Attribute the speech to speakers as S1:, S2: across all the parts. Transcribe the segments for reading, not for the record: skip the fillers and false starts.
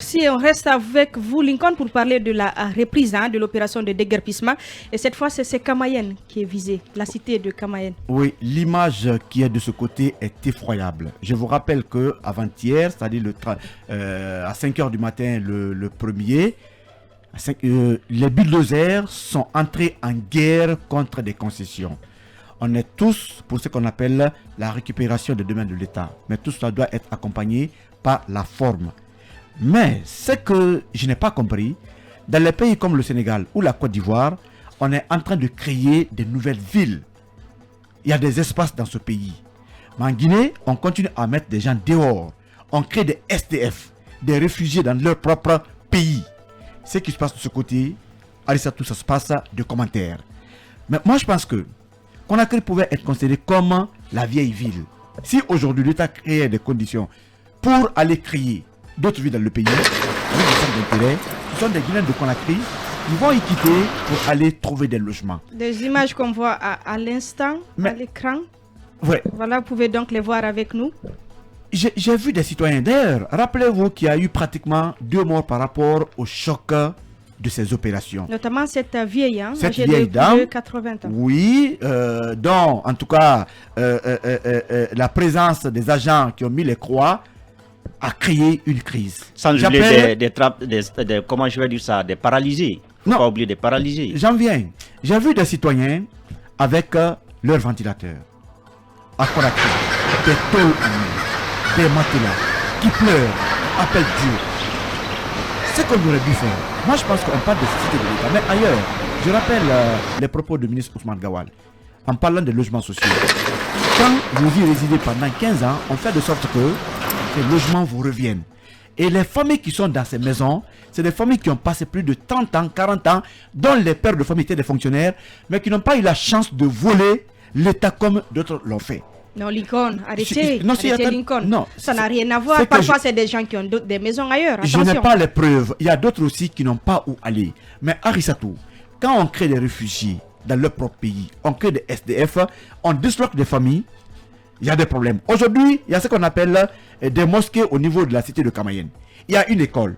S1: Si on reste avec vous, Lincoln, pour parler de la reprise de l'opération de déguerpissement. Et cette fois, c'est Kamayenne qui est visée, la cité de Kamayenne.
S2: Oui, l'image qui est de ce côté est effroyable. Je vous rappelle qu'avant-hier, c'est-à-dire à 5h du matin, le 1er, les bulldozers sont entrés en guerre contre des concessions. On est tous pour ce qu'on appelle la récupération des domaines de l'État. Mais tout cela doit être accompagné par la forme. Mais ce que je n'ai pas compris, dans les pays comme le Sénégal ou la Côte d'Ivoire, on est en train de créer de nouvelles villes. Il y a des espaces dans ce pays. Mais en Guinée, on continue à mettre des gens dehors. On crée des SDF, des réfugiés dans leur propre pays. Ce qui se passe de ce côté, Arissatou, ça se passe de commentaires. Mais moi, je pense que Conakry pouvait être considéré comme la vieille ville. Si aujourd'hui l'État créait des conditions pour aller créer d'autres villes dans le pays, avec des centres d'intérêt, ce sont des Guinéens de Conakry qui vont y quitter pour aller trouver des logements.
S1: Des images qu'on voit à l'instant, à l'écran.
S2: Ouais.
S1: Voilà, vous pouvez donc les voir avec nous.
S2: J'ai vu des citoyens d'ailleurs. Rappelez-vous qu'il y a eu pratiquement 2 morts par rapport au choc de ces opérations.
S1: Notamment cette vieille,
S2: cette vieille dame,
S1: de 80 ans.
S2: Oui, dont en tout cas la présence des agents qui ont mis les croix a créé une crise.
S3: Sans oublier comment je vais dire ça, des paralysés. Faut pas oublier des paralysés.
S2: J'en viens. J'ai vu des citoyens avec leur ventilateur à Conakry, des tôles en main, des matelas, qui pleurent, appellent Dieu. C'est ce qu'on aurait dû faire. Moi, je pense qu'on parle de cité de l'État, mais ailleurs. Je rappelle les propos du ministre Ousmane Gawal en parlant des logements sociaux. Quand vous y résidez pendant 15 ans, on fait de sorte que les logements vous reviennent. Et les familles qui sont dans ces maisons, c'est des familles qui ont passé plus de 30 ans, 40 ans, dont les pères de famille étaient des fonctionnaires, mais qui n'ont pas eu la chance de voler l'État comme d'autres l'ont fait.
S1: Non, Lincoln, arrêtez, Lincoln.
S2: Non,
S1: ça n'a rien à voir. Parfois, c'est des gens qui ont des maisons ailleurs. Attention.
S2: Je n'ai pas les preuves. Il y a d'autres aussi qui n'ont pas où aller. Mais Arissatou, quand on crée des réfugiés dans leur propre pays, on crée des SDF, on disloque des familles, il y a des problèmes. Aujourd'hui, il y a ce qu'on appelle des mosquées au niveau de la cité de Kamayenne. Il y a une école.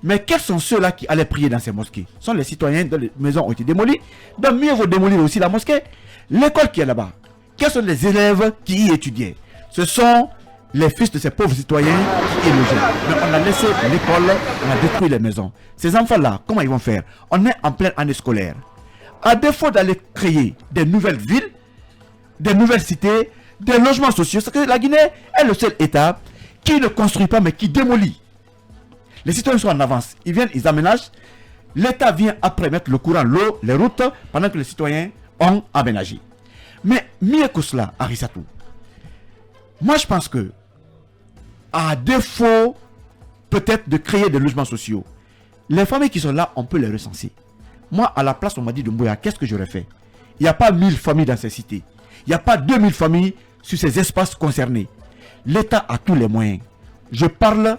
S2: Mais quels sont ceux-là qui allaient prier dans ces mosquées? Ce sont les citoyens dont les maisons ont été démolies. Donc mieux vaut démolir aussi la mosquée. L'école qui est là-bas, quels sont les élèves qui y étudiaient? Ce sont les fils de ces pauvres citoyens qui y logeaient. Mais on a laissé l'école, on a détruit les maisons. Ces enfants-là, comment ils vont faire? On est en pleine année scolaire. À défaut d'aller créer des nouvelles villes, des nouvelles cités, des logements sociaux, c'est que la Guinée est le seul État qui ne construit pas mais qui démolit. Les citoyens sont en avance, ils viennent, ils aménagent. L'État vient après mettre le courant, l'eau, les routes, pendant que les citoyens ont aménagé. Mais mieux que cela, Arissatou, moi je pense que, à défaut peut-être de créer des logements sociaux, les familles qui sont là, on peut les recenser. Moi, à la place, on m'a dit de Mbouya, qu'est-ce que j'aurais fait? Il n'y a pas 1000 familles dans ces cités. Il n'y a pas 2000 familles sur ces espaces concernés. L'État a tous les moyens. Je parle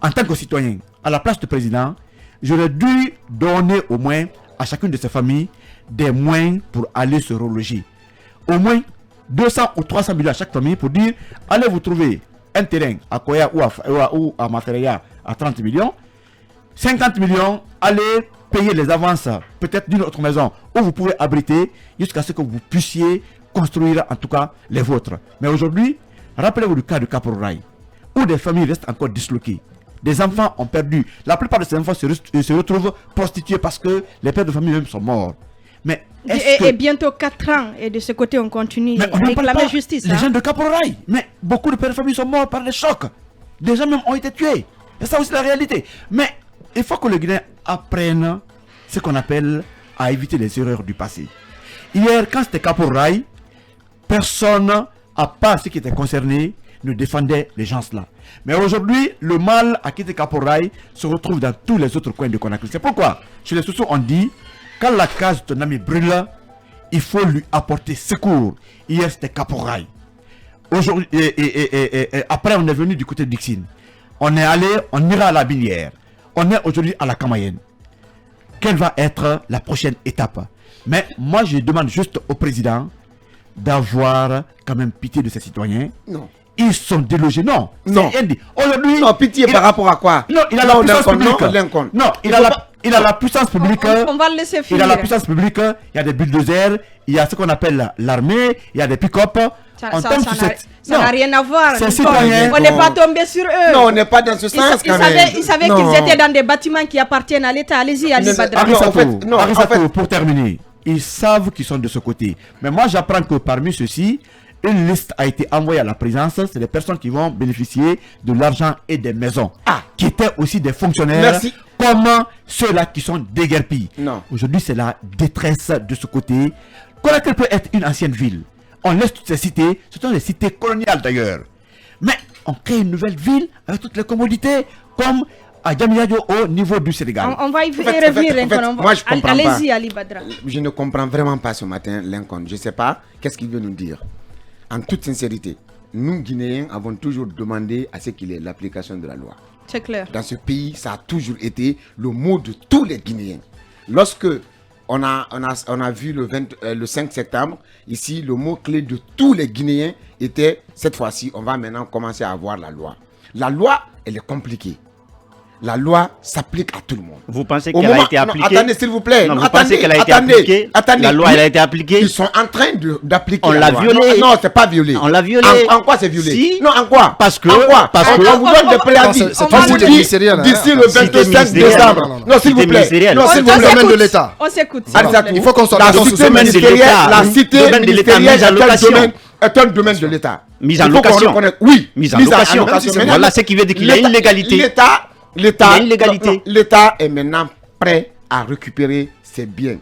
S2: en tant que citoyen. À la place du président, j'aurais dû donner au moins à chacune de ces familles des moyens pour aller se reloger. Au moins 200 ou 300 millions à chaque famille pour dire, allez vous trouver un terrain à Koya ou à Mafereya à 30 millions. 50 millions, allez payer les avances peut-être d'une autre maison où vous pouvez abriter jusqu'à ce que vous puissiez construire en tout cas les vôtres. Mais aujourd'hui, rappelez-vous du cas de Kapouraï où des familles restent encore disloquées. Des enfants ont perdu. La plupart de ces enfants se retrouvent prostitués parce que les pères de famille eux-mêmes sont morts. Mais
S1: et bientôt 4 ans, et de ce côté on continue
S2: à
S1: réclamer justice.
S2: Les gens de Kapouraï, mais beaucoup de pères de famille sont morts par les chocs. Des gens même ont été tués. Et ça aussi la réalité. Mais il faut que les Guinéens apprennent ce qu'on appelle à éviter les erreurs du passé. Hier, quand c'était Kapouraï, personne, à part ceux qui étaient concernés, ne défendait les gens là. Mais aujourd'hui, le mal à quitter Kapouraï se retrouve dans tous les autres coins de Conakry. C'est pourquoi, chez les Soussous, on dit, quand la case de ton ami brûle, il faut lui apporter secours. Hier, c'était Kapouraï. Aujourd'hui, après, on est venu du côté de Dixine. On est allé, on ira à la Binière. On est aujourd'hui à la Kamayenne. Quelle va être la prochaine étape? Mais moi, je demande juste au président d'avoir quand même pitié de ses citoyens.
S4: Non.
S2: ils sont délogés. Non.
S4: Non.
S2: Aujourd'hui.
S4: Non, pitié par rapport à quoi?
S2: Non, il a la puissance publique. Non, il a la puissance publique.
S1: On va le laisser finir.
S2: Il a la puissance publique. Il y a des bulldozers. Il y a ce qu'on appelle l'armée. Il y a des pick-up.
S1: Ça n'a rien à voir.
S2: Citoyen.
S1: On n'est pas tombé sur eux.
S4: Non, on n'est pas dans ce sens.
S1: Ils savaient qu'ils étaient dans des bâtiments qui appartiennent à l'État. Allez-y, Ali Badra.
S2: Arisato, pour terminer, ils savent qu'ils sont de ce côté. Mais moi, j'apprends que parmi ceux-ci, une liste a été envoyée à la présidence. C'est des personnes qui vont bénéficier de l'argent et des maisons. Qui étaient aussi des fonctionnaires.
S4: Merci.
S2: Comme ceux-là qui sont déguerpis.
S4: Non.
S2: Aujourd'hui, c'est la détresse de ce côté. Conakry peut être une ancienne ville. On laisse toutes ces cités. Ce sont des cités coloniales d'ailleurs. Mais on crée une nouvelle ville avec toutes les commodités. Comme à Diamniadio au niveau du Sénégal.
S1: On va y revenir.
S4: Moi, je comprends pas.
S1: Allez-y, Ali Badra.
S4: Je ne comprends vraiment pas ce matin, Lincoln. Je ne sais pas qu'est-ce qu'il veut nous dire. En toute sincérité, nous, Guinéens, avons toujours demandé à ce qu'il y ait l'application de la loi.
S1: C'est clair.
S4: Dans ce pays, ça a toujours été le mot de tous les Guinéens. Lorsque on a vu le 5 septembre, ici, le mot-clé de tous les Guinéens était, cette fois-ci, on va maintenant commencer à avoir la loi. La loi, elle est compliquée. La loi s'applique à tout le monde.
S3: Vous pensez qu'elle a été appliquée?
S4: Non, attendez, s'il vous plaît.
S3: Non, vous pensez qu'elle a été appliquée?
S4: Attendez.
S3: La loi, elle a été appliquée?
S4: Ils sont en train d'appliquer
S3: la loi. On l'a violée.
S4: Non, c'est pas violé.
S3: On l'a violée.
S4: En quoi c'est violé?
S3: Si.
S4: Non, en quoi?
S3: Parce que...
S4: On vous donne des préavis.
S5: C'est
S4: On vous dit d'ici le 25 décembre. Non, s'il vous plaît.
S5: Non, c'est le domaine de l'État.
S1: On s'écoute.
S5: Il faut qu'on soit
S4: la cité ministérielle est un domaine de l'État.
S3: Mise en location.
S4: Oui.
S3: Mise en location. Voilà ce qui veut dire qu'il y a une légalité.
S4: L'État est maintenant prêt à récupérer ses biens.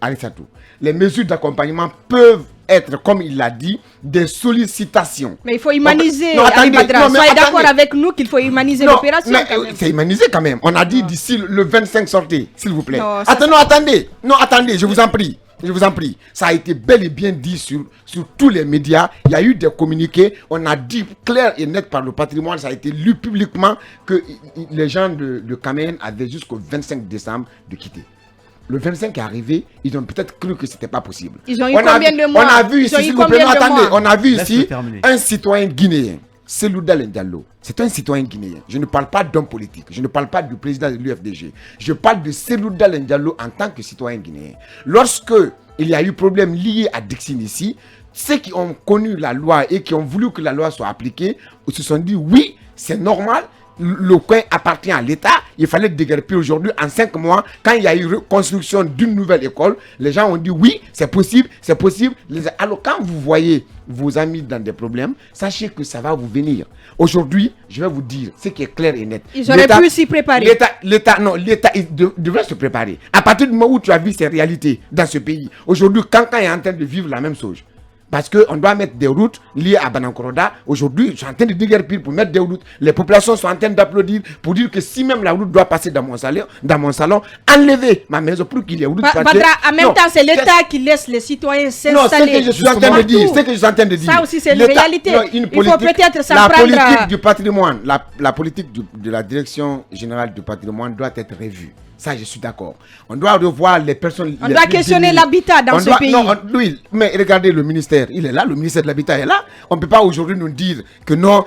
S4: Arisatou. Les mesures d'accompagnement peuvent être, comme il l'a dit, des sollicitations.
S1: Mais il faut humaniser. Ali Badra, soyez d'accord avec nous qu'il faut humaniser l'opération.
S4: C'est humanisé quand même. On a dit d'ici le 25 sortez, s'il vous plaît. Attendez, je vous en prie. Je vous en prie, ça a été bel et bien dit sur tous les médias. Il y a eu des communiqués. On a dit clair et net par le patrimoine. Ça a été lu publiquement que les gens de Cameroun avaient jusqu'au 25 décembre de quitter. Le 25 est arrivé, ils ont peut-être cru que c'était pas possible.
S1: Ils ont eu combien de mois?
S4: On a vu ici, s'il vous plaît, attendez, on a vu ici un citoyen guinéen. Selou Dalein Diallo, c'est un citoyen guinéen. Je ne parle pas d'homme politique. Je ne parle pas du président de l'UFDG. Je parle de Selou Dalein Diallo en tant que citoyen guinéen. Lorsque il y a eu problème lié à Dixine ici, ceux qui ont connu la loi et qui ont voulu que la loi soit appliquée se sont dit oui, c'est normal. Le coin appartient à l'État. Il fallait déguerpir aujourd'hui en 5 mois. Quand il y a eu construction d'une nouvelle école, les gens ont dit oui, c'est possible, c'est possible. Alors quand vous voyez vos amis dans des problèmes, sachez que ça va vous venir. Aujourd'hui, je vais vous dire ce qui est clair et net.
S1: Ils auraient pu s'y préparer.
S4: L'État devrait se préparer. À partir du moment où tu as vu ces réalités dans ce pays, aujourd'hui, Kankan est en train de vivre la même chose. Parce qu'on doit mettre des routes liées à Banankoroda. Aujourd'hui, je suis en train de déguerpir pour mettre des routes. Les populations sont en train d'applaudir pour dire que si même la route doit passer dans mon salon, enlevez ma maison pour qu'il y ait une route.
S1: Badra, en même temps, c'est l'État qui laisse les citoyens s'installer.
S4: Non, c'est ce que je suis en train de dire. C'est ce que je suis en train de dire.
S1: Ça aussi, c'est une réalité. Il faut peut-être s'en prendre.
S4: La politique du patrimoine, la politique de la direction générale du patrimoine doit être revue. Ça, je suis d'accord. On doit revoir les personnes.
S1: On doit questionner l'habitat dans ce pays.
S4: Oui, mais regardez le ministère. Il est là, le ministère de l'Habitat est là. On ne peut pas aujourd'hui nous dire que non,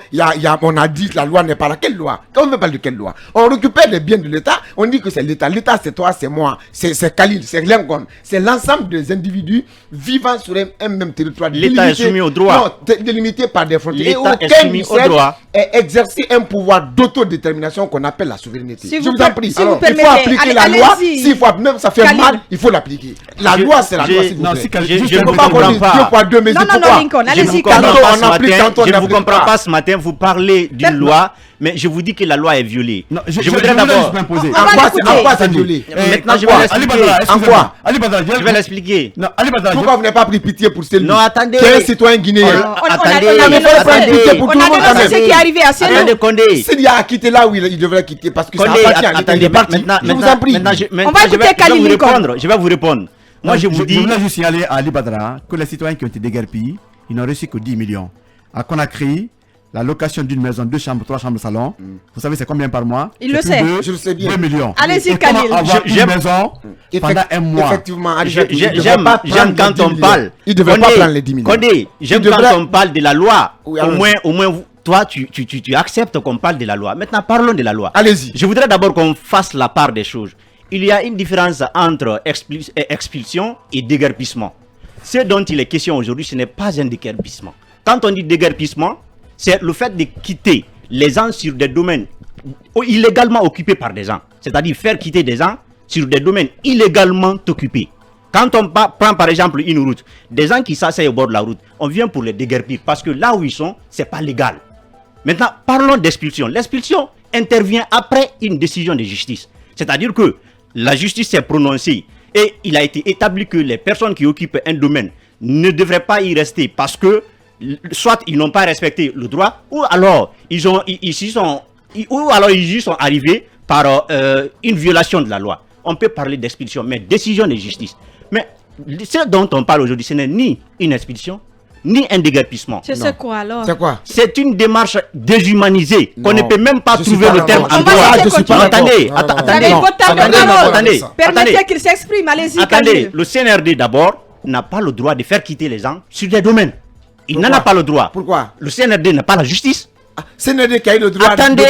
S4: on a dit que la loi n'est pas là. Quelle loi? Quand on veut parler de quelle loi? On récupère les biens de l'État, on dit que c'est l'État. L'État, c'est toi, c'est moi, c'est Khalil, c'est Lincoln. C'est l'ensemble des individus vivant sur un même territoire.
S3: L'État est soumis au droit.
S4: Non, délimité par des frontières.
S3: L'État est soumis au droit.
S4: Et exercer un pouvoir d'autodétermination qu'on appelle la souveraineté.
S1: Si
S4: je vous en prie.
S1: Si vous
S4: il faut appliquer la loi. S'il faut, même ça fait mal, il faut l'appliquer. La loi, c'est la loi, s'il vous plaît.
S3: Je ne comprends pas.
S1: Non, Lincoln, allez-y.
S3: Je ne vous comprends pas ce matin. Vous parlez d'une loi, mais je vous dis que la loi est violée.
S2: Je voudrais d'abord m'imposer.
S4: En quoi c'est violé?
S3: Maintenant, je vais l'expliquer.
S4: En quoi?
S3: Je vais l'expliquer.
S4: Pourquoi vous n'avez pas pris pitié pour Selou?
S3: Non, attendez.
S4: Qui est un citoyen guinéen.
S3: Attendez.
S1: On a dénoncé ce qui est arrivé à Selou.
S3: Attendez, Condé.
S4: S'il y a à quitter là où il devrait quitter, parce que ça appartient à l'État. Il est parti. Je vous en prie.
S1: On va écouter Khalil Lincoln.
S3: Je vais vous répondre. Moi, je vous dis.
S2: Je voulais juste signaler à Ali Badra que les citoyens qui ont été déguerpis, ils n'ont reçu que 10 millions. À Conakry, la location d'une maison, 2 chambres, 3 chambres, salon, vous savez c'est combien par mois?
S1: Il le sait.
S4: Je le sais bien.
S2: 2 millions.
S1: Allez-y,
S2: Et comment
S1: Khalil.
S2: avoir une maison pendant un mois?
S4: Effectivement,
S3: J'aime quand on parle.
S4: Il ne devrait pas prendre les 10 millions.
S3: Condé, j'aime quand on parle de la loi.
S4: Oui,
S3: Au moins, toi, tu acceptes qu'on parle de la loi. Maintenant, parlons de la loi.
S4: Allez-y.
S3: Je voudrais d'abord qu'on fasse la part des choses. Il y a une différence entre expulsion et déguerpissement. Ce dont il est question aujourd'hui, ce n'est pas un déguerpissement. Quand on dit déguerpissement, c'est le fait de quitter les gens sur des domaines illégalement occupés par des gens. C'est-à-dire faire quitter des gens sur des domaines illégalement occupés. Quand on prend par exemple une route, des gens qui s'asseyent au bord de la route, on vient pour les déguerpir parce que là où ils sont, c'est pas légal. Maintenant, parlons d'expulsion. L'expulsion intervient après une décision de justice. C'est-à-dire que la justice s'est prononcée et il a été établi que les personnes qui occupent un domaine ne devraient pas y rester parce que soit ils n'ont pas respecté le droit ou alors ils y sont arrivés par une violation de la loi. On peut parler d'expulsion, mais décision de justice. Mais ce dont on parle aujourd'hui, ce n'est ni une expulsion, ni un déguerpissement.
S1: C'est quoi alors?
S4: C'est quoi?
S3: C'est une démarche déshumanisée qu'on ne peut même pas trouver le terme en
S1: droit.
S3: droit. Attendez.
S1: Permettez qu'il s'exprime, allez-y.
S3: Attendez, le CNRD d'abord n'a pas le droit de faire quitter les gens sur des domaines. Il n'en a pas le droit.
S4: Pourquoi?
S3: Le CNRD n'a pas la justice.
S4: CNRD qui a eu le droit
S3: Attendez,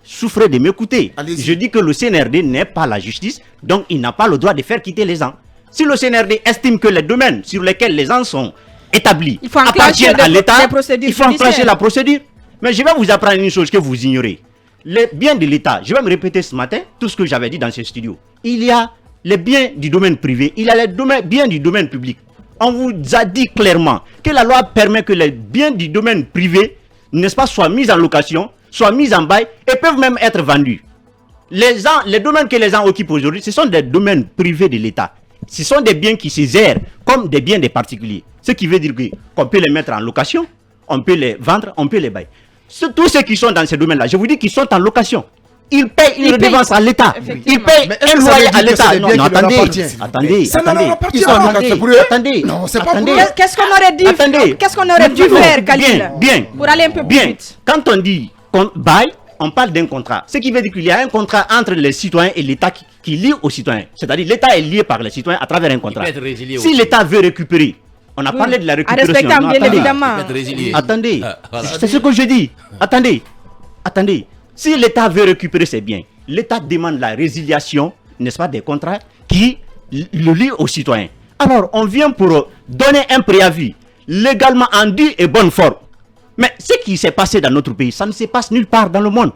S3: souffrez de m'écouter. Je dis que le CNRD n'est pas la justice, donc il n'a pas le droit de faire quitter les gens. Si le CNRD estime que les domaines sur lesquels les gens sont établis appartiennent à l'État, il faut enclencher la procédure. Mais je vais vous apprendre une chose que vous ignorez. Les biens de l'État, je vais me répéter ce matin tout ce que j'avais dit dans ce studio. Il y a les biens du domaine privé, il y a les biens du domaine public. On vous a dit clairement que la loi permet que les biens du domaine privé, n'est-ce pas, soient mis en location, soient mis en bail et peuvent même être vendus. Les domaines que les gens occupent aujourd'hui, ce sont des domaines privés de l'État. Ce sont des biens qui se gèrent comme des biens des particuliers. Ce qui veut dire qu'on peut les mettre en location, on peut les vendre, on peut les bailler. Tous ceux qui sont dans ces domaines-là, je vous dis qu'ils sont en location. Ils payent une redevance à l'État. Ils payent un loyer à l'État. Non, attendez.
S4: Non, c'est pas
S1: vrai. Qu'est-ce qu'on aurait dit? Qu'est-ce qu'on aurait dû faire, Khalil?
S3: Bien.
S1: Pour aller un peu plus vite.
S3: Quand on dit qu'on baille, on parle d'un contrat. Ce qui veut dire qu'il y a un contrat entre les citoyens et l'État qui lie aux citoyens. C'est-à-dire l'État est lié par les citoyens à travers un contrat. Si l'État veut récupérer, on a parlé de la récupération.
S1: En respectant, bien évidemment.
S3: Attendez, c'est ce que je dis. Attendez. Si l'État veut récupérer ses biens, l'État demande la résiliation, n'est-ce pas, des contrats qui le lient aux citoyens. Alors, on vient pour donner un préavis légalement en due et bonne forme. Mais ce qui s'est passé dans notre pays, ça ne se passe nulle part dans le monde.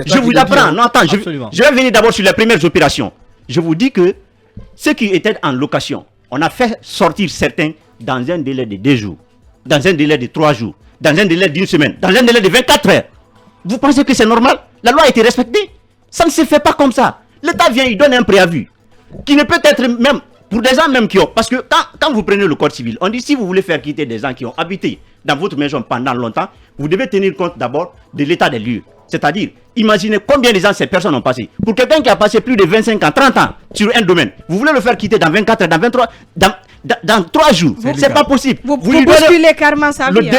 S3: Je vous apprends. Non, attends, je vais venir d'abord sur les premières opérations. Je vous dis que ceux qui étaient en location, on a fait sortir certains dans un délai de 2 jours, dans un délai de 3 jours, dans un délai d'1 semaine, dans un délai de 24 heures. Vous pensez que c'est normal? La loi a été respectée. Ça ne se fait pas comme ça. L'État vient, il donne un préavis qui ne peut être même pour des gens même qui ont... Parce que quand vous prenez le code civil, on dit si vous voulez faire quitter des gens qui ont habité dans votre maison pendant longtemps, vous devez tenir compte d'abord de l'état des lieux. C'est-à-dire, imaginez combien de gens ces personnes ont passé. Pour quelqu'un qui a passé plus de 25 ans, 30 ans sur un domaine, vous voulez le faire quitter dans 24 heures, dans 23... Dans 3 jours, c'est pas possible.
S1: Vous lui donnez carrément sa vie.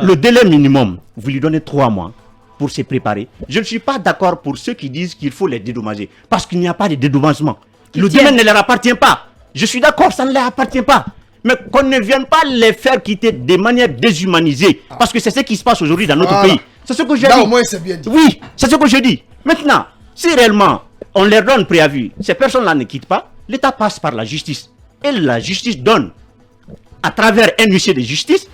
S3: Le délai minimum, vous lui donnez 3 mois pour se préparer. Je ne suis pas d'accord pour ceux qui disent qu'il faut les dédommager. Parce qu'il n'y a pas de dédommagement. Le domaine ne leur appartient pas. Je suis d'accord, ça ne leur appartient pas. Mais qu'on ne vienne pas les faire quitter de manière déshumanisée. Parce que c'est ce qui se passe aujourd'hui dans notre pays. C'est ce que je dis.
S4: Là au moins c'est bien dit.
S3: Oui, c'est ce que je dis. Maintenant, si réellement on leur donne préavis, ces personnes-là ne quittent pas, l'État passe par la justice. Et la justice donne, à travers un huissier de justice,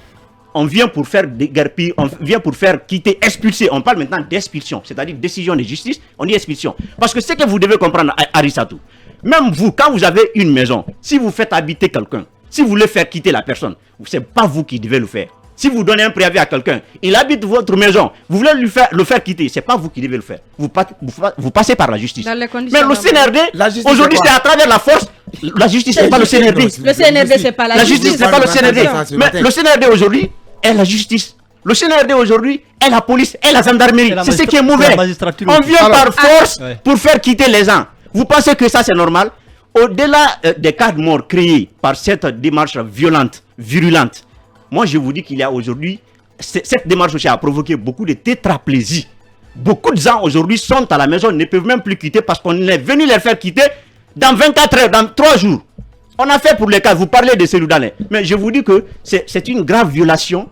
S3: on vient pour faire déguerpir, on vient pour faire quitter, expulser. On parle maintenant d'expulsion, c'est-à-dire décision de justice, on dit expulsion. Parce que ce que vous devez comprendre, Arissatou, même vous, quand vous avez une maison, si vous faites habiter quelqu'un, si vous voulez faire quitter la personne, ce n'est pas vous qui devez le faire. Si vous donnez un préavis à quelqu'un, il habite votre maison, vous voulez le faire quitter, ce n'est pas vous qui devez le faire. Vous passez par la justice. Mais le CNRD, aujourd'hui, c'est à travers la force. La justice, ce n'est pas le CNRD.
S1: Le CNRD, c'est pas la justice.
S3: La justice, ce n'est pas le CNRD. Mais le CNRD aujourd'hui est la justice. Le CNRD aujourd'hui est la police, est la gendarmerie. C'est ce qui est mauvais. On vient par force pour faire quitter les gens. Vous pensez que ça c'est normal? Au-delà des cas de mort créés par cette démarche violente virulente. Moi, je vous dis qu'il y a aujourd'hui, cette démarche aussi a provoqué beaucoup de tétraplésie. Beaucoup de gens aujourd'hui sont à la maison, ne peuvent même plus quitter parce qu'on est venu les faire quitter dans 24 heures, dans 3 jours. On a fait pour les cas, vous parlez de Cellou Dalein. Mais je vous dis que c'est une grave violation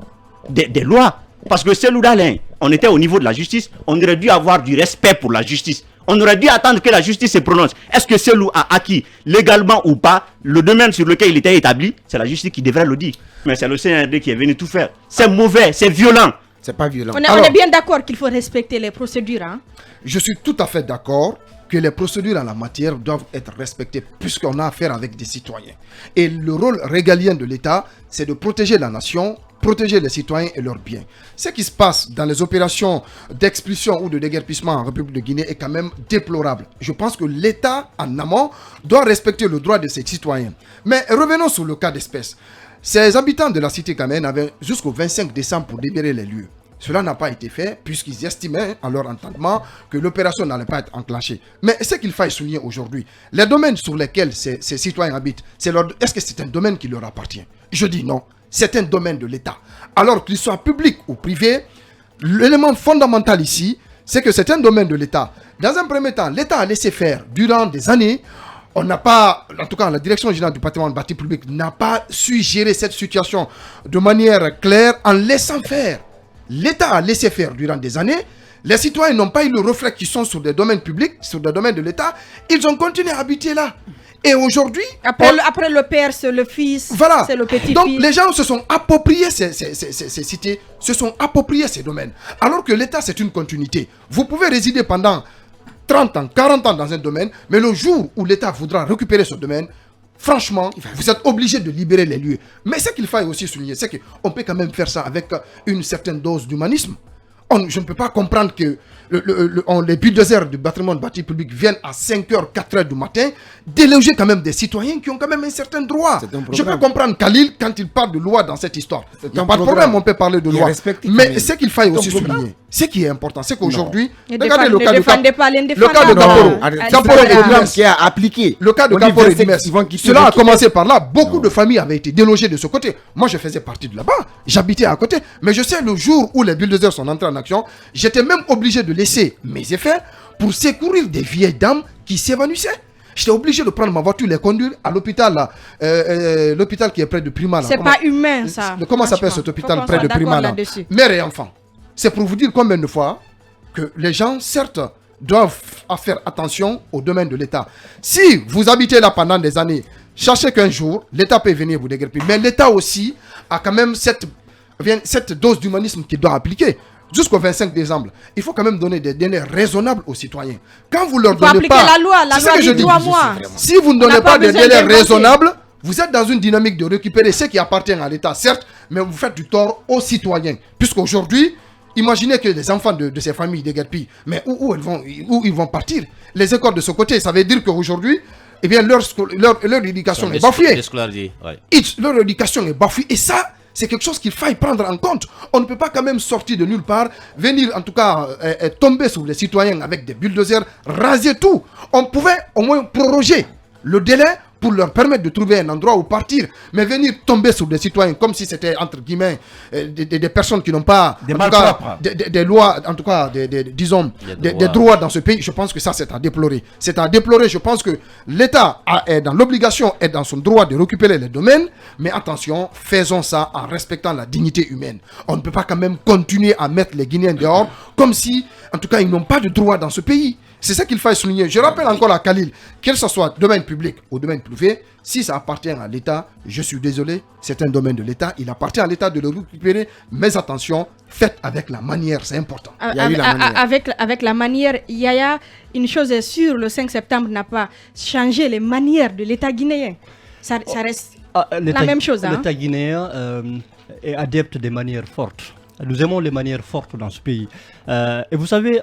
S3: des lois. Parce que Cellou Dalein, on était au niveau de la justice, on aurait dû avoir du respect pour la justice. On aurait dû attendre que la justice se prononce. Est-ce que Cellou a acquis légalement ou pas le domaine sur lequel il était établi? C'est la justice qui devrait le dire. Mais c'est le CNRD qui est venu tout faire. C'est mauvais, c'est violent.
S4: C'est pas violent.
S1: On est bien d'accord qu'il faut respecter les procédures. Hein?
S5: Je suis tout à fait d'accord que les procédures en la matière doivent être respectées puisqu'on a affaire avec des citoyens. Et le rôle régalien de l'État, c'est de protéger la nation, protéger les citoyens et leurs biens. Ce qui se passe dans les opérations d'expulsion ou de déguerpissement en République de Guinée est quand même déplorable. Je pense que l'État, en amont, doit respecter le droit de ses citoyens. Mais revenons sur le cas d'espèce. Ces habitants de la cité camerounais avaient jusqu'au 25 décembre pour libérer les lieux. Cela n'a pas été fait puisqu'ils estimaient, en leur entendement, que l'opération n'allait pas être enclenchée. Mais ce qu'il faut souligner aujourd'hui, les domaines sur lesquels ces citoyens habitent, est-ce que c'est un domaine qui leur appartient? Je dis non, c'est un domaine de l'État. Alors qu'il soit public ou privé, l'élément fondamental ici, c'est que c'est un domaine de l'État. Dans un premier temps, l'État a laissé faire durant des années. On n'a pas, en tout cas la direction générale du patrimoine bâti public n'a pas su gérer cette situation de manière claire en laissant faire. L'État a laissé faire durant des années. Les citoyens n'ont pas eu le reflet qui sont sur des domaines publics, sur des domaines de l'État. Ils ont continué à habiter là. Et aujourd'hui...
S1: Après le père, c'est le fils,
S5: voilà.
S1: C'est le petit-fils.
S5: Donc les gens se sont appropriés ces cités, se sont appropriés ces domaines. Alors que l'État, c'est une continuité. Vous pouvez résider pendant 30 ans, 40 ans dans un domaine, mais le jour où l'État voudra récupérer ce domaine, franchement, vous êtes obligé de libérer les lieux. Mais ce qu'il faut aussi souligner, c'est qu'on peut quand même faire ça avec une certaine dose d'humanisme. Je ne peux pas comprendre que les bulldozers du patrimoine bâti public viennent à 5h, 4h du matin déloger quand même des citoyens qui ont quand même un certain droit. Je peux comprendre Khalil quand il parle de loi dans cette histoire. Il n'y a pas de problème, on peut parler de loi. Mais ce qu'il faut aussi souligner, ce qui est important, c'est qu'aujourd'hui, regardez le cas de Kaporo
S4: qui a appliqué.
S5: Le cas de Kaporo et Dimes, cela a commencé par là. Beaucoup de familles avaient été délogées de ce côté. Moi, je faisais partie de là-bas. J'habitais à côté. Mais je sais, le jour où les bulldozers sont entrés en action, j'étais même obligé de laisser mes effets pour secourir des vieilles dames qui s'évanouissaient. J'étais obligé de prendre ma voiture, les conduire à l'hôpital, l'hôpital qui est près de Prima.
S1: C'est pas humain, ça.
S5: Comment s'appelle cet hôpital près de Prima là? Mère et enfants. C'est pour vous dire combien de fois que les gens, certes, doivent faire attention au domaine de l'État. Si vous habitez là pendant des années, sachez qu'un jour, l'État peut venir vous déguerpir. Mais l'État aussi a quand même cette dose d'humanisme qu'il doit appliquer. Jusqu'au 25 décembre, il faut quand même donner des délais raisonnables aux citoyens. Quand vous leur donnez pas...
S1: la loi dit 3 mois.
S5: Si vous ne donnez pas des délais raisonnables, vous êtes dans une dynamique de récupérer ce qui appartient à l'État, certes, mais vous faites du tort aux citoyens. Puisqu'aujourd'hui, imaginez que les enfants de ces familles déguerpillent, mais où ils vont partir? Les écoles de ce côté, ça veut dire qu'aujourd'hui, eh bien, leur éducation est bafouée. Leur éducation est bafouée. Et ça, c'est quelque chose qu'il faille prendre en compte. On ne peut pas quand même sortir de nulle part, venir en tout cas tomber sur les citoyens avec des bulldozers, raser tout. On pouvait au moins proroger le délai pour leur permettre de trouver un endroit où partir, mais venir tomber sur des citoyens comme si c'était entre guillemets des personnes qui n'ont pas des lois, en tout cas disons des droits dans ce pays. Je pense que ça c'est à déplorer. C'est à déplorer. Je pense que l'État est dans l'obligation, est dans son droit de récupérer les domaines, mais attention, faisons ça en respectant la dignité humaine. On ne peut pas quand même continuer à mettre les Guinéens dehors comme si, en tout cas, ils n'ont pas de droit dans ce pays. C'est ça qu'il faut souligner. Je rappelle encore à Khalil, que ce soit domaine public ou domaine privé, si ça appartient à l'État, je suis désolé, c'est un domaine de l'État. Il appartient à l'État de le récupérer. Mais attention, faites avec la manière, c'est important.
S1: Avec la manière, Yaya, une chose est sûre, le 5 septembre n'a pas changé les manières de l'État guinéen. Ça reste la même chose.
S6: L'État guinéen est adepte des manières fortes. Nous aimons les manières fortes dans ce pays. Et vous savez,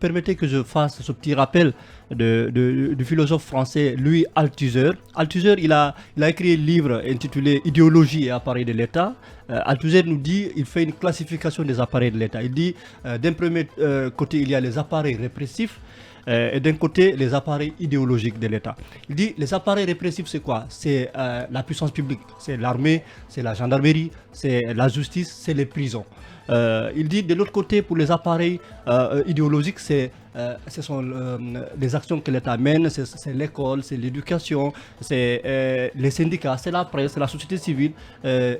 S6: permettez que je fasse ce petit rappel du philosophe français Louis Althusser. Althusser, il a écrit un livre intitulé Idéologie et appareils de l'État. Althusser nous dit, il fait une classification des appareils de l'État. Il dit, d'un premier côté, il y a les appareils répressifs. et d'un côté les appareils idéologiques de l'État. Il dit les appareils répressifs, c'est quoi? C'est la puissance publique, c'est l'armée, c'est la gendarmerie, c'est la justice, c'est les prisons. Il dit de l'autre côté, pour les appareils idéologiques, ce sont les actions que l'État mène, c'est l'école, c'est l'éducation, c'est les syndicats, c'est la presse, c'est la société civile.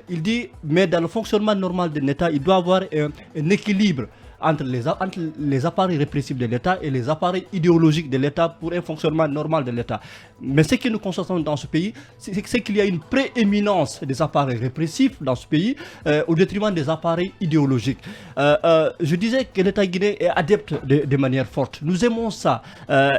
S6: Il dit, mais dans le fonctionnement normal de l'État, il doit y avoir un équilibre entre les appareils répressifs de l'État et les appareils idéologiques de l'État pour un fonctionnement normal de l'État. Mais ce que nous constatons dans ce pays, c'est qu'il y a une prééminence des appareils répressifs dans ce pays au détriment des appareils idéologiques. Je disais que l'État guinéen est adepte de manière forte. Nous aimons ça.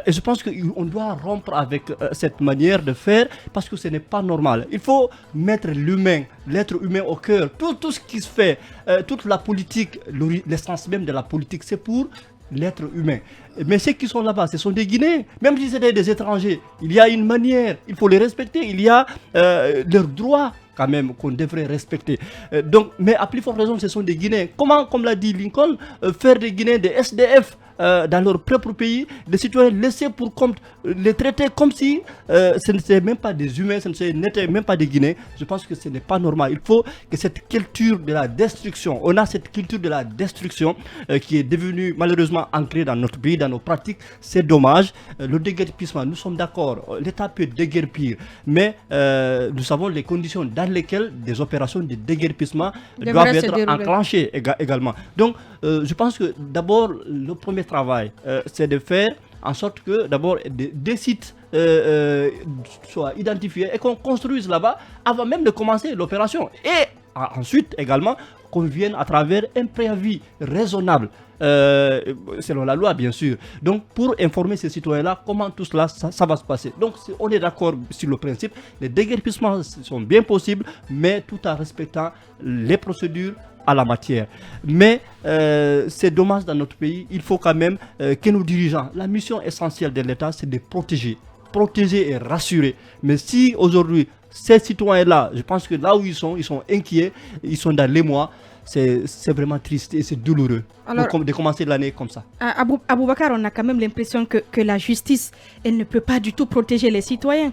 S6: Et je pense qu'on doit rompre avec cette manière de faire parce que ce n'est pas normal. Il faut mettre l'humain, l'être humain au cœur. Tout ce qui se fait, toute la politique, l'essence même de la politique, c'est pour l'être humain. Mais ceux qui sont là-bas, ce sont des Guinéens. Même si c'était des étrangers, il y a une manière, il faut les respecter. Il y a leurs droits quand même qu'on devrait respecter. Donc, mais à plus forte raison, ce sont des Guinéens. Comment, comme l'a dit Lincoln, faire des Guinéens des SDF dans leur propre pays, des citoyens laissés pour compte, les traiter comme si ce n'étaient même pas des humains, ce n'étaient même pas des Guinéens. Je pense que ce n'est pas normal. Il faut que cette culture de la destruction, on a cette culture de la destruction qui est devenue malheureusement ancrée dans notre pays, dans nos pratiques. C'est dommage. Le déguerpissement, nous sommes d'accord, l'État peut déguerpir, mais nous savons les conditions dans lesquelles des opérations de déguerpissement doivent être enclenchées également. Donc, je pense que d'abord, le premier travail, c'est de faire en sorte que d'abord des sites soient identifiés et qu'on construise là-bas avant même de commencer l'opération. Et ensuite également qu'on vienne à travers un préavis raisonnable, selon la loi bien sûr. Donc pour informer ces citoyens-là comment tout cela ça va se passer. Donc on est d'accord sur le principe, les déguerpissements sont bien possibles, mais tout en respectant les procédures à la matière. Mais c'est dommage dans notre pays, il faut quand même que nos dirigeants, la mission essentielle de l'État, c'est de protéger et rassurer. Mais si aujourd'hui, ces citoyens-là, je pense que là où ils sont inquiets, ils sont dans l'émoi, c'est vraiment triste et c'est douloureux. Alors, de commencer l'année comme ça.
S1: Aboubacar, on a quand même l'impression que la justice, elle ne peut pas du tout protéger les citoyens.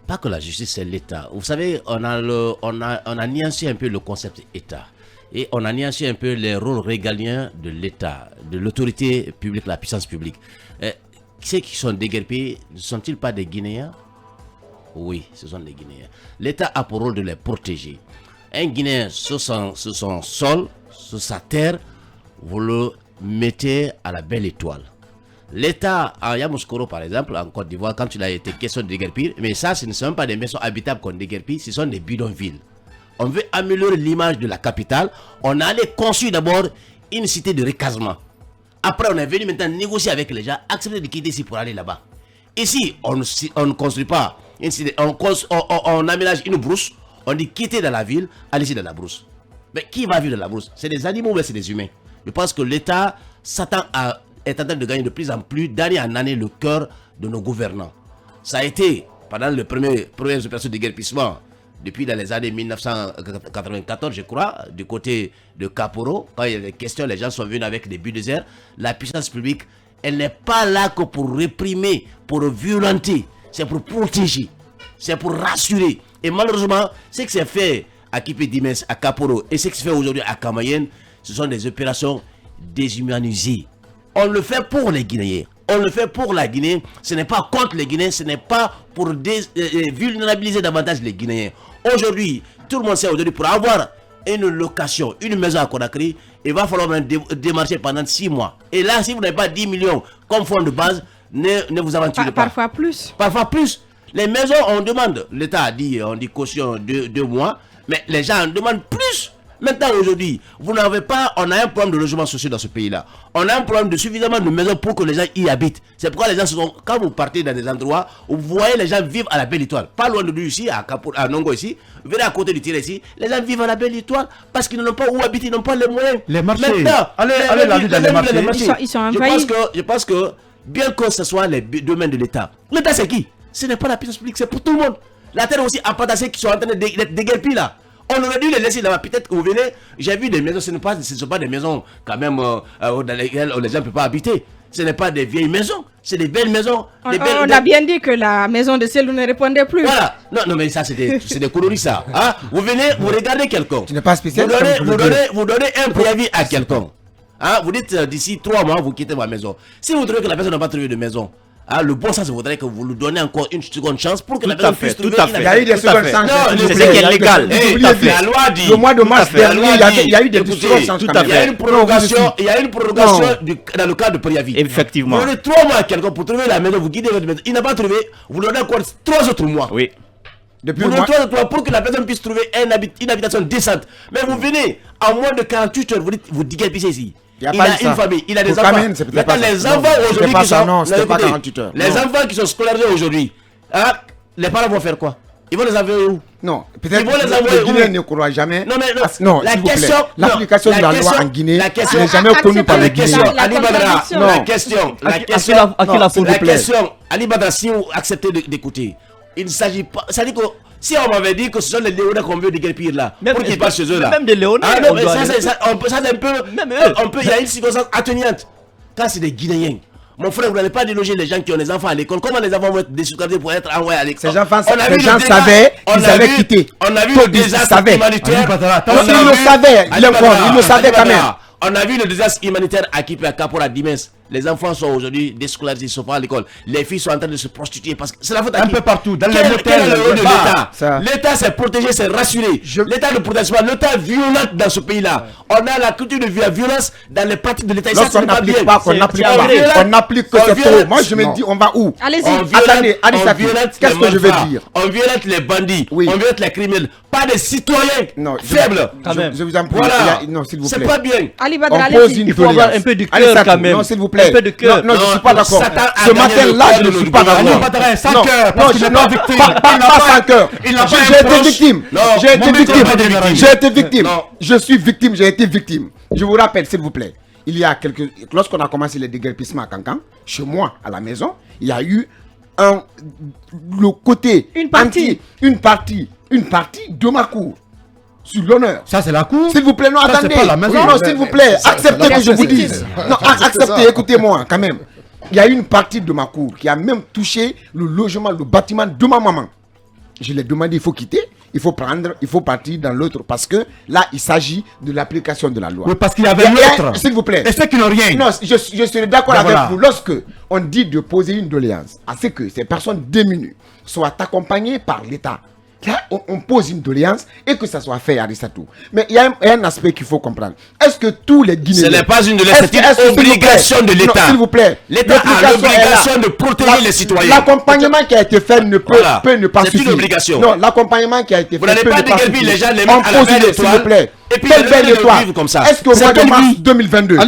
S7: Pas que la justice, c'est l'État. Vous savez, on a nuancé un peu le concept État. Et on a nuancé un peu les rôles régaliens de l'État, de l'autorité publique, la puissance publique. Ceux qui sont déguerpis, ne sont-ils pas des Guinéens? Oui, ce sont des Guinéens. L'État a pour rôle de les protéger. Un Guinéen sur son sol, sur sa terre, vous le mettez à la belle étoile. L'État, à Yamoussoukro par exemple, en Côte d'Ivoire, quand il a été question de déguerpir, mais ça, ce ne sont pas des maisons habitables qu'on déguerpit, ce sont des bidonvilles. On veut améliorer l'image de la capitale. On allait construire d'abord une cité de recasement. Après, on est venu maintenant négocier avec les gens, accepter de quitter ici pour aller là-bas. Ici, on ne construit pas une cité, on aménage une brousse, on dit quitter dans la ville, allez-y dans la brousse. Mais qui va vivre dans la brousse? C'est des animaux ou c'est des humains? Je pense que l'État est en train de gagner de plus en plus, d'année en année, le cœur de nos gouvernants. Ça a été, pendant les premières opérations de déguerpissement, depuis dans les années 1994, je crois, du côté de Kaporo, quand il y avait des questions, les gens sont venus avec des bulldozers. La puissance publique, elle n'est pas là que pour réprimer, pour violenter, c'est pour protéger, c'est pour rassurer. Et malheureusement, ce qui s'est fait à Kipé-Dimens, à Kaporo, et ce qui se fait aujourd'hui à Kamayen, ce sont des opérations déshumanisées. On le fait pour les Guinéens. On le fait pour la Guinée, ce n'est pas contre les Guinéens, ce n'est pas pour vulnérabiliser davantage les Guinéens. Aujourd'hui, tout le monde sait aujourd'hui, pour avoir une location, une maison à Conakry, il va falloir démarcher pendant 6 mois. Et là, si vous n'avez pas 10 millions comme fonds de base, ne vous aventurez pas.
S1: Parfois plus.
S7: Parfois plus. Les maisons, on demande, l'État a dit, on dit caution 2 mois, mais les gens en demandent plus. Maintenant, aujourd'hui, on a un problème de logement social dans ce pays-là. On a un problème de suffisamment de maisons pour que les gens y habitent. C'est pourquoi les gens quand vous partez dans des endroits où vous voyez les gens vivre à la belle étoile. Pas loin de nous ici, à Nongo ici, vous venez à côté du tir ici, les gens vivent à la belle étoile parce qu'ils n'ont pas où habiter, ils n'ont pas les moyens.
S2: Les marchés.
S7: Maintenant,
S2: allez dans les marchés.
S1: Ils sont envahis.
S7: Je pense que, bien que ce soit les domaines de l'État, l'État c'est qui? Ce n'est pas la puissance publique, c'est pour tout le monde. La terre aussi appartient à ceux qui sont en train d'être déguerpis là. On aurait dû les laisser là-bas. Peut-être que vous venez, j'ai vu des maisons, ce ne sont pas des maisons quand même dans lesquelles les gens ne peuvent pas habiter. Ce n'est pas des vieilles maisons. C'est des belles maisons.
S1: On a bien dit que la maison de Selou ne répondait plus.
S7: Voilà. Non, mais ça, c'est des coloris, ça. Hein? Vous venez, vous regardez quelqu'un.
S4: Tu n'es pas spécial.
S7: Vous donnez un préavis à quelqu'un. Hein? Vous dites, d'ici 3 mois, vous quittez ma maison. Si vous trouvez que la personne n'a pas trouvé de maison, le bon sens voudrait que vous lui donnez encore une seconde chance pour que la personne puisse trouver.
S3: Il
S4: y a eu des secondes chances.
S3: C'est ce qui est légal.
S7: La loi dit.
S4: Le mois de mars dernier, il y a eu des secondes chances.
S7: Il y a une prolongation dans le cas de préavis.
S3: Effectivement.
S7: Vous donnez 3 mois à quelqu'un pour trouver la maison, vous guidez votre maison. Il n'a pas trouvé, vous donnez encore 3 autres mois.
S3: Oui.
S7: Vous donnez 3 autres mois pour que la personne puisse trouver une habitation décente. Mais vous venez, en moins de 48 heures, vous déguerpissez ici. Il a une famille, il a des enfants. Maintenant, les enfants aujourd'hui qui sont. Les enfants qui sont scolarisés aujourd'hui, les parents vont faire quoi? Ils vont les envoyer où?
S4: Non, peut-être que les Guinéens ne croient jamais. Non, la question, l'application de la loi en Guinée n'est jamais connue par les Guinéens.
S7: Ali Badra, la question, Ali Badra, si vous acceptez d'écouter, il ne s'agit pas. Ça dit que si on m'avait dit que ce sont les Léonins qu'on veut déguerpir là, pour qu'ils passent chez eux là.
S3: Même des Léonins.
S7: Ah non, mais ça c'est un peu. Il y a une circonstance atténuante. Quand c'est des Guinéens. Mon frère, vous n'allez pas déloger les gens qui ont des enfants à l'école. Comment les enfants vont être déscolarisés pour être envoyés à l'école?
S4: Ces enfants, les gens savaient, ils avaient quitté.
S7: On a vu le désastre humanitaire.
S4: Ils le savaient quand même.
S7: On a vu le désastre humanitaire à Kipé, à Kapora, Dimens. Les enfants sont aujourd'hui déscolarisés, ils ne sont pas à l'école. Les filles sont en train de se prostituer parce que c'est la faute à
S2: un
S7: qui?
S2: peu partout, dans les
S7: Quel
S2: hôtels.
S7: est le rôle de l'État?
S2: Ça.
S7: L'État c'est protéger, c'est rassurer. L'État ne protège pas. L'État violente dans ce pays-là. On a la culture de violence dans les pratiques de l'État.
S4: Lorsqu'on n'applique pas, on applique que c'est trop. Moi je me dis, on va où?
S1: Allez-y.
S4: Attendez, qu'est-ce que je veux dire?
S7: On violente les bandits, on violente les criminels, pas des citoyens faibles.
S4: Je vous en prie. Non, s'il vous plaît.
S7: C'est pas bien.
S1: Ali Badra,
S3: il faut avoir un peu de cœur quand même.
S4: Non, s'il vous plaît.
S3: Un peu de cœur.
S4: Non, je ne suis pas d'accord. Ce matin-là, je ne suis pas d'accord.
S2: Sans cœur, parce qu'il n'est pas victime.
S4: Pas sans cœur. J'ai été victime. J'ai été victime. Je suis victime, j'ai été victime. Je vous rappelle, s'il vous plaît, lorsqu'on a commencé les déguerpissements à Cancan, chez moi, à la maison, il y a eu le côté
S1: une partie
S4: de ma cour. Sur l'honneur.
S2: Ça, c'est la cour.
S4: S'il vous plaît, non, attendez. Non, s'il vous plaît, acceptez que je vous dise. Non, acceptez, écoutez-moi, quand même. Il y a une partie de ma cour qui a même touché le logement, le bâtiment de ma maman. Je lui ai demandé, il faut quitter, il faut partir dans l'autre parce que là, il s'agit de l'application de la loi.
S2: Oui, parce qu'il y avait l'autre.
S4: S'il vous plaît.
S2: Et ceux qui n'ont rien.
S4: Non, je serai d'accord avec vous. Lorsque on dit de poser une doléance à ce que ces personnes démunies soient accompagnées par l'État, on pose une doléance et que ça soit fait à Rissatou. Mais il y a un aspect qu'il faut comprendre. Est-ce que tous les Guinéens...
S7: Ce n'est pas une doléance, c'est une obligation de l'État.
S4: S'il vous plaît.
S7: L'État a l'obligation de protéger les citoyens.
S4: L'accompagnement qui a été fait ne peut ne pas suffire.
S7: C'est une obligation.
S4: Non, l'accompagnement qui a été fait
S7: vous n'allez pas déguerpir les gens, les
S4: mettre à la belle étoile. S'il vous plaît.
S7: Et puis,
S4: quelle belle étoile. Est-ce qu'au mois de mars 2022,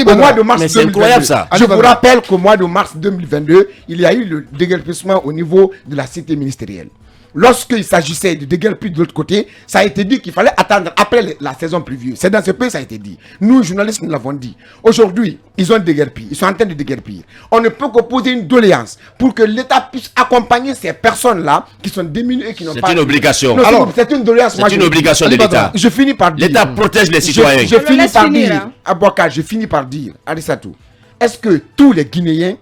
S4: je vous rappelle qu'au mois de mars 2022, il y a eu le déguerpissement au niveau de la cité ministérielle. Lorsqu'il s'agissait de déguerpir de l'autre côté, ça a été dit qu'il fallait attendre après la saison pluvieuse. C'est dans ce pays que ça a été dit. Nous, journalistes, nous l'avons dit. Aujourd'hui, ils ont déguerpi. Ils sont en train de déguerpir. On ne peut que poser une doléance pour que l'État puisse accompagner ces personnes-là qui sont démunies et qui n'ont pas...
S7: C'est une obligation.
S4: Non, alors, c'est une doléance.
S7: C'est une obligation de l'État.
S4: Je finis par dire...
S7: L'État protège les citoyens.
S4: Je finis par dire... Abouaka, je finis par dire... Arissatou, est-ce que tous les Guinéens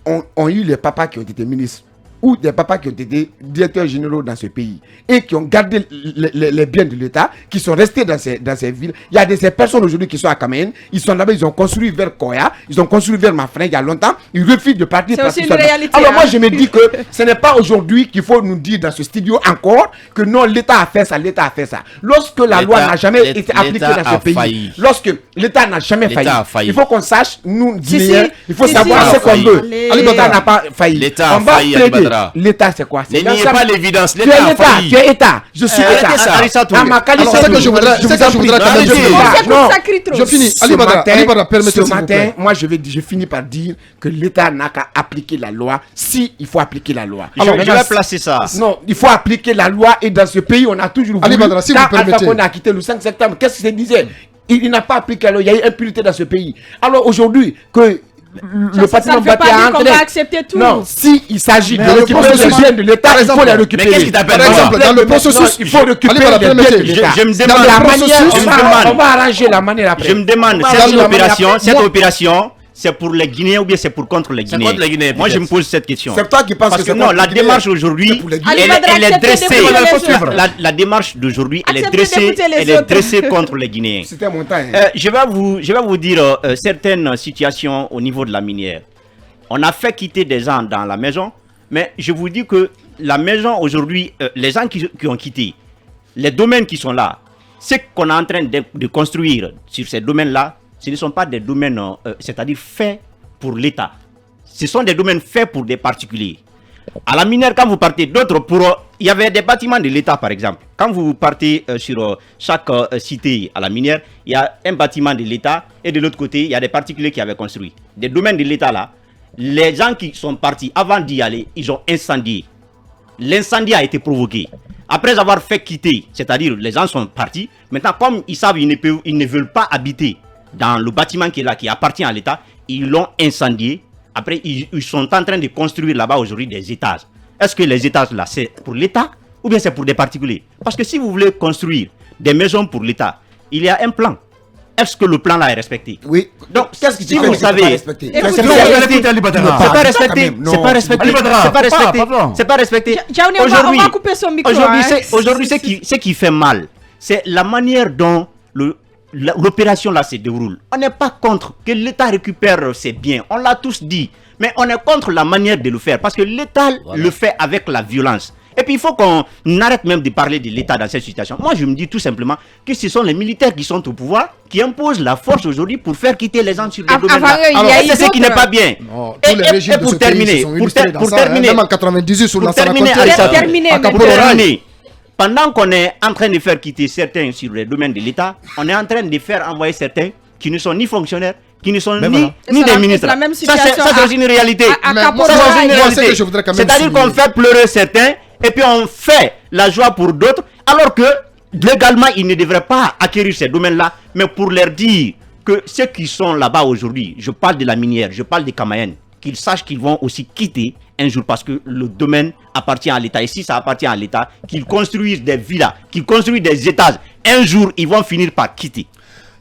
S4: ont eu les papas qui ont été ministres ou des papas qui ont été directeurs généraux dans ce pays et qui ont gardé les biens de l'État, qui sont restés dans ces villes. Il y a ces personnes aujourd'hui qui sont à Cameroun, ils sont là-bas, ils ont construit vers Koya, ils ont construit vers Mafrin il y a longtemps, ils refusent de partir.
S1: C'est aussi une réalité.
S4: Alors moi je me dis que ce n'est pas aujourd'hui qu'il faut nous dire dans ce studio encore que non, l'État a fait ça, l'État a fait ça. Lorsque la loi n'a jamais été appliquée dans ce pays, lorsque l'État n'a jamais failli, il faut qu'on sache, nous Guinéens, il faut savoir ce qu'on veut. L'État n'a pas failli.
S7: L'État a failli.
S4: L'État c'est quoi?
S7: Ne niez pas l'évidence.
S4: L'État a failli. Tu es État. Je suis État. À ma qualité.
S5: C'est que je voudrais
S4: je finis. Ali Badra, permettez-moi. Ce matin, moi je finis par dire que l'État n'a qu'à appliquer la loi si il faut appliquer la loi.
S3: Alors, je vais placer ça.
S4: Non, il faut appliquer la loi et dans ce pays, on a toujours voulu.
S5: Ali Badra, si vous permettez.
S4: Quand on a quitté le 5 septembre, qu'est-ce qu'il se disait? Il n'a pas appliqué la loi. Il y a eu impunité dans ce pays. Alors aujourd'hui, que le bâtiment bâti à entrer.
S1: Accepter tout.
S4: Non, si il s'agit de récupérer les biens de l'État, il faut les récupérer.
S7: Mais qu'est-ce qui t'appelle?
S5: Par exemple, dans le processus,
S4: il faut récupérer les biens de l'État.
S3: Je me demande,
S4: on va arranger la manière après.
S3: Je me demande, cette opération, c'est pour les Guinéens ou bien c'est pour contre les Guinéens?
S7: contre les Guinéens,
S3: Moi, je
S7: peut-être.
S3: me pose cette question.
S4: C'est toi qui penses
S3: Parce
S4: que
S3: que
S4: c'est
S3: non,
S4: contre
S3: la
S4: les Guinéens.
S3: démarche aujourd'hui,
S4: C'est pour les
S3: elle
S4: Guinéens.
S3: est dressée. La démarche d'aujourd'hui, elle est dressée contre les Guinéens.
S4: C'était montagne.
S3: Je vais vous dire certaines situations au niveau de la minière. On a fait quitter des gens dans la maison, mais je vous dis que la maison aujourd'hui, les gens qui ont quitté, les domaines qui sont là, ce qu'on est en train de construire sur ces domaines-là, ce ne sont pas des domaines, c'est-à-dire faits pour l'État. Ce sont des domaines faits pour des particuliers. À la minière, quand vous partez, il y avait des bâtiments de l'État, par exemple. Quand vous partez sur chaque cité à la minière, il y a un bâtiment de l'État et de l'autre côté, il y a des particuliers qui avaient construit. Des domaines de l'État là, les gens qui sont partis avant d'y aller, ils ont incendié. L'incendie a été provoqué. Après avoir fait quitter, c'est-à-dire les gens sont partis, maintenant comme ils savent ils ne veulent pas habiter dans le bâtiment qui est là, qui appartient à l'État, ils l'ont incendié. Après, ils sont en train de construire là-bas aujourd'hui des étages. Est-ce que les étages là, c'est pour l'État ou bien c'est pour des particuliers? Parce que si vous voulez construire des maisons pour l'État, il y a un plan. Est-ce que le plan là est respecté?
S4: Oui.
S3: Donc,
S4: qu'est-ce que
S3: si vous savez, c'est pas respecté. Aujourd'hui, ce qui fait mal, c'est la manière dont l'opération là se déroule. On n'est pas contre que l'État récupère ses biens, on l'a tous dit, mais on est contre la manière de le faire parce que l'État le fait avec la violence. Et puis il faut qu'on arrête même de parler de l'État dans cette situation. Moi je me dis tout simplement que ce sont les militaires qui sont au pouvoir, qui imposent la force aujourd'hui pour faire quitter les gens sur des domaines là. C'est ce qui n'est pas bien. Et pour terminer,
S5: même en 98 sur
S3: pendant qu'on est en train de faire quitter certains sur les domaines de l'État, on est en train de faire envoyer certains qui ne sont ni fonctionnaires, qui ne sont ni des ministres. Ça c'est une réalité. C'est-à-dire qu'on fait pleurer certains et puis on fait la joie pour d'autres, alors que légalement ils ne devraient pas acquérir ces domaines-là, mais pour leur dire que ceux qui sont là-bas aujourd'hui, je parle de la minière, je parle des Camayennes, qu'ils sachent qu'ils vont aussi quitter un jour parce que le domaine appartient à l'État. Et si ça appartient à l'État, qu'ils construisent des villas, qu'ils construisent des étages, un jour ils vont finir par quitter.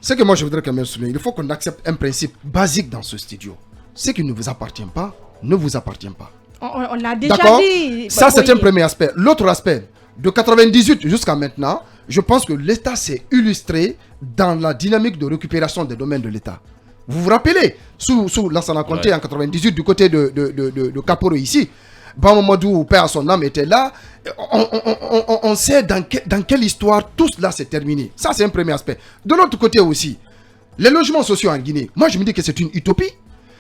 S5: Ce que moi je voudrais quand même souligner, il faut qu'on accepte un principe basique dans ce studio. Ce qui ne vous appartient pas, ne vous appartient pas.
S1: On l'a déjà dit.
S5: Ça c'est un premier aspect. L'autre aspect, de 98 jusqu'à maintenant, je pense que l'État s'est illustré dans la dynamique de récupération des domaines de l'État. Vous vous rappelez, sous Lansana Conté en 98 du côté de Kaporo ici, Bamamadou, père à son âme, était là. On sait dans quelle histoire tout cela s'est terminé. Ça, c'est un premier aspect. De l'autre côté aussi, les logements sociaux en Guinée, moi je me dis que c'est une utopie.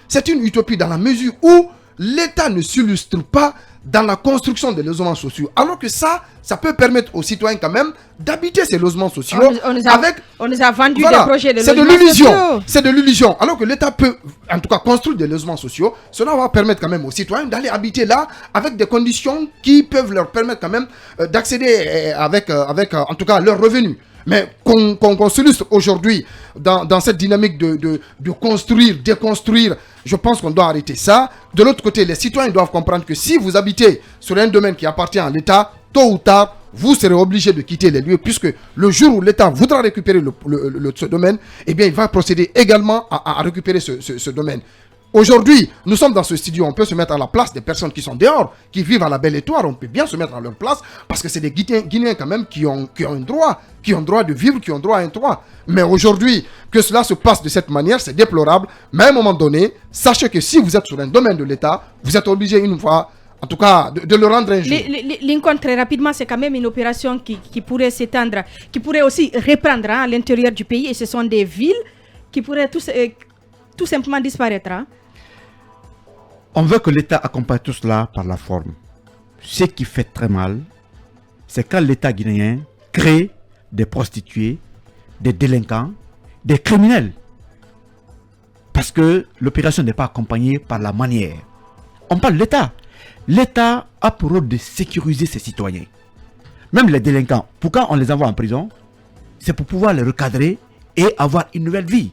S5: C'est une utopie dans la mesure où l'État ne s'illustre pas dans la construction des logements sociaux. Alors que ça peut permettre aux citoyens quand même d'habiter ces logements sociaux.
S1: On nous a vendu des projets de logements sociaux.
S5: C'est de l'illusion. Alors que l'État peut, en tout cas, construire des logements sociaux. Cela va permettre quand même aux citoyens d'aller habiter là avec des conditions qui peuvent leur permettre quand même d'accéder avec, en tout cas, leurs revenus. Mais qu'on s'illustre aujourd'hui dans cette dynamique de construire, déconstruire, je pense qu'on doit arrêter ça. De l'autre côté, les citoyens doivent comprendre que si vous habitez sur un domaine qui appartient à l'État, tôt ou tard, vous serez obligé de quitter les lieux, puisque le jour où l'État voudra récupérer ce domaine, eh bien, il va procéder également à récupérer ce domaine. Aujourd'hui, nous sommes dans ce studio, on peut se mettre à la place des personnes qui sont dehors, qui vivent à la Belle Étoile, on peut bien se mettre à leur place, parce que c'est des Guinéens quand même qui ont un droit, qui ont droit de vivre, qui ont droit à un toit. Mais aujourd'hui, que cela se passe de cette manière, c'est déplorable, mais à un moment donné, sachez que si vous êtes sur un domaine de l'État, vous êtes obligé une fois, en tout cas, de le rendre un jour.
S1: Lincoln, très rapidement, c'est quand même une opération qui pourrait s'étendre, qui pourrait aussi reprendre à l'intérieur du pays, et ce sont des villes qui pourraient tout simplement disparaître.
S2: On veut que l'État accompagne tout cela par la forme. Ce qui fait très mal, c'est quand l'État guinéen crée des prostituées, des délinquants, des criminels. Parce que l'opération n'est pas accompagnée par la manière. On parle de l'État. L'État a pour rôle de sécuriser ses citoyens. Même les délinquants, pourquoi on les envoie en prison? C'est pour pouvoir les recadrer et avoir une nouvelle vie.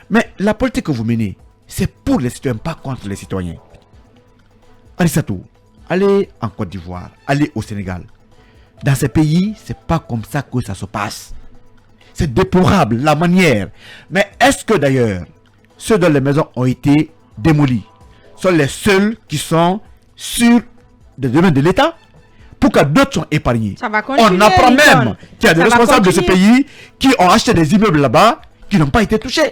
S2: Mais la politique que vous menez, c'est pour les citoyens, pas contre les citoyens. Arissatou, allez en Côte d'Ivoire, allez au Sénégal. Dans ces pays, c'est pas comme ça que ça se passe. C'est déplorable, la manière. Mais est-ce que d'ailleurs, ceux dont les maisons ont été démolies sont les seuls qui sont sur des domaines de l'État. Pourquoi d'autres sont épargnés?
S1: Ça va continuer,
S2: On apprend
S1: Lincoln.
S2: même qu'il y a des
S1: Ça va
S2: responsables de ce
S1: continuer.
S2: pays qui ont acheté des immeubles là-bas qui n'ont pas été touchés.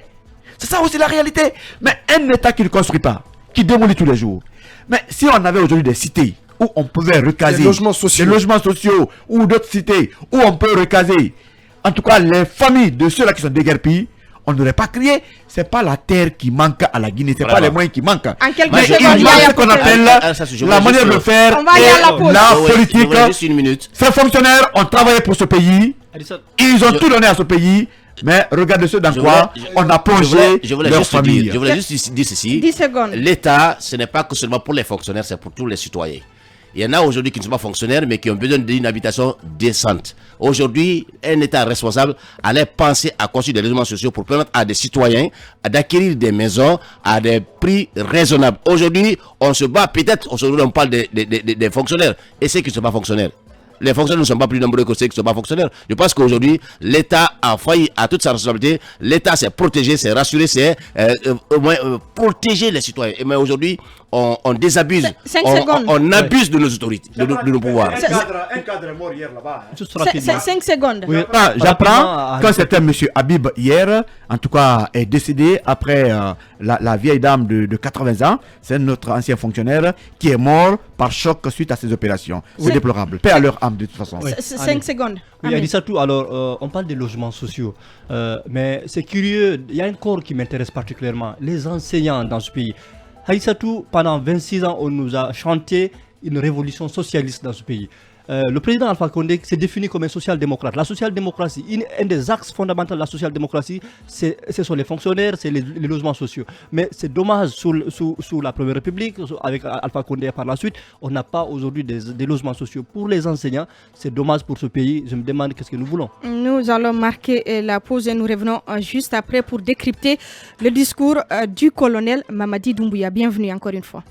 S2: C'est ça aussi la réalité. Mais un État qui ne construit pas, qui démolit tous les jours. Mais si on avait aujourd'hui des cités où on pouvait recaser
S5: Des logements sociaux.
S2: des logements sociaux ou d'autres cités où on peut recaser, en tout cas les familles de ceux-là qui sont déguerpis, on n'aurait pas crié. C'est pas la terre qui manque à la Guinée, c'est pas
S7: Vraiment.
S2: les moyens qui manquent.
S1: En quelques
S2: Mais
S1: secondes,
S2: il manque
S1: Yaya
S2: ce qu'on
S1: Poupé.
S2: appelle
S7: je
S2: la
S7: voulais
S2: manière de
S7: juste-
S2: faire
S1: On va aller à la
S2: et
S1: pause.
S2: la
S7: Ouais,
S2: politique.
S7: je voulais juste une minute.
S2: Ces fonctionnaires ont travaillé pour ce pays. Ils ont tout donné à ce pays. Mais regardez ce dans
S7: Je
S2: quoi
S7: voulais-
S2: on a plongé
S7: je voulais
S2: leur
S7: juste
S2: famille.
S7: dire, je voulais juste dire ceci.
S1: 10 secondes.
S7: L'État, ce n'est pas que seulement pour les fonctionnaires, c'est pour tous les citoyens. Il y en a aujourd'hui qui ne sont pas fonctionnaires, mais qui ont besoin d'une habitation décente. Aujourd'hui, un État responsable allait penser à construire des logements sociaux pour permettre à des citoyens d'acquérir des maisons à des prix raisonnables. Aujourd'hui, on se bat, peut-être, aujourd'hui on parle des fonctionnaires et ceux qui ne sont pas fonctionnaires. Les fonctionnaires ne sont pas plus nombreux que ceux qui ne sont pas fonctionnaires. Je pense qu'aujourd'hui, l'État a failli à toute sa responsabilité. L'État s'est protégé, s'est rassuré, c'est au moins protéger les citoyens. Mais aujourd'hui, on désabuse,
S1: 5
S7: on
S1: secondes.
S7: abuse de nos autorités, de nos pouvoirs.
S2: Un cadre est mort hier là-bas.
S6: Juste rapidement.
S1: 5 secondes.
S6: Oui,
S2: J'apprends quand c'était M. Habib hier, en tout cas, est décédé après la vieille dame de 80 ans. C'est notre ancien fonctionnaire qui est mort par choc suite à ces opérations. C'est déplorable. Paix à leur âme de toute façon.
S6: Oui.
S1: 5 secondes.
S6: Oui,
S1: Amen.
S6: Anissatou, alors on parle des logements sociaux, mais c'est curieux, il y a un corps qui m'intéresse particulièrement, les enseignants dans ce pays. Anissatou, pendant 26 ans, on nous a chanté une révolution socialiste dans ce pays. Le président Alpha Condé s'est défini comme un social-démocrate. La social-démocratie, un des axes fondamentaux de la social-démocratie, ce sont les fonctionnaires, c'est les logements sociaux. Mais c'est dommage, sous la Première République, avec Alpha Condé par la suite, on n'a pas aujourd'hui des logements sociaux pour les enseignants. C'est dommage pour ce pays. Je me demande qu'est-ce que nous voulons.
S1: Nous allons marquer la pause et nous revenons juste après pour décrypter le discours du colonel Mamadi Doumbouya. Bienvenue encore une fois.